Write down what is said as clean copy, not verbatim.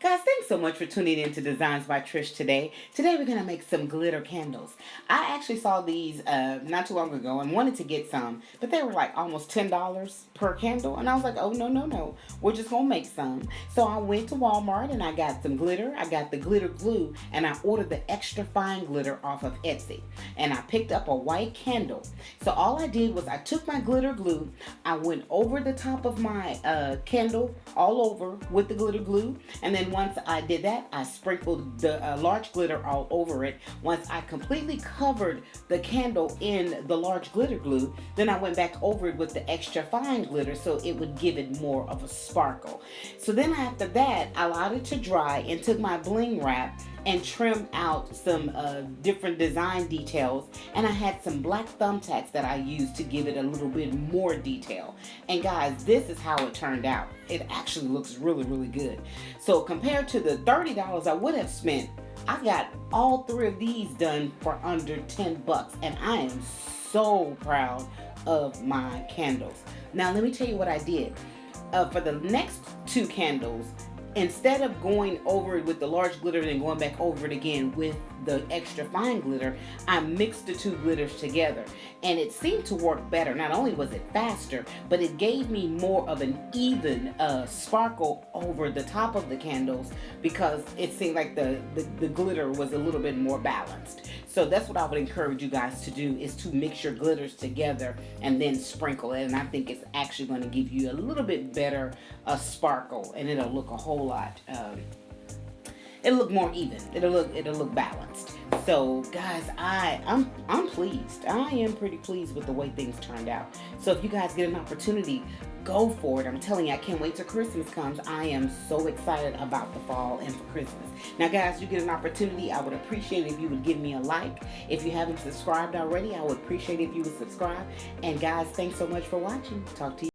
Guys, thanks so much for tuning in to Designs by Trish today. Today we're going to make some glitter candles. I actually saw these not too long ago and wanted to get some, but they were like almost $10 per candle. And I was like, oh, no, no, no. We're just going to make some. So I went to Walmart and I got some glitter. I got the glitter glue and I ordered the extra fine glitter off of Etsy. And I picked up a white candle. So all I did was I took my glitter glue, I went over the top of my candle all over with the glitter glue, and then once I did that, I sprinkled the large glitter all over it. Once I completely covered the candle in the large glitter glue, then I went back over it with the extra fine glitter so it would give it more of a sparkle. So then after that, I allowed it to dry and took my bling wrap and trimmed out some different design details, and I had some black thumbtacks that I used to give it a little bit more detail. And guys, this is how it turned out. It actually looks really, really good. So compared to the $30 I would have spent, I got all three of these done for under 10 bucks, and I am so proud of my candles. Now let me tell you what I did. For the next two candles, instead of going over it with the large glitter and going back over it again with the extra fine glitter, I mixed the two glitters together and it seemed to work better. Not only was it faster, but it gave me more of an even sparkle over the top of the candles because it seemed like the glitter was a little bit more balanced. So that's what I would encourage you guys to do, is to mix your glitters together and then sprinkle it. And I think it's actually going to give you a little bit better sparkle, and it'll look a whole lot it'll look more even. It'll look balanced. So guys, I'm pleased. I am pretty pleased with the way things turned out. So if you guys get an opportunity, go for it. I'm telling you, I can't wait till Christmas comes. I am so excited about the fall and for Christmas. Now guys, you get an opportunity, I would appreciate it if you would give me a like. If you haven't subscribed already, I would appreciate it if you would subscribe. And guys, thanks so much for watching. Talk to you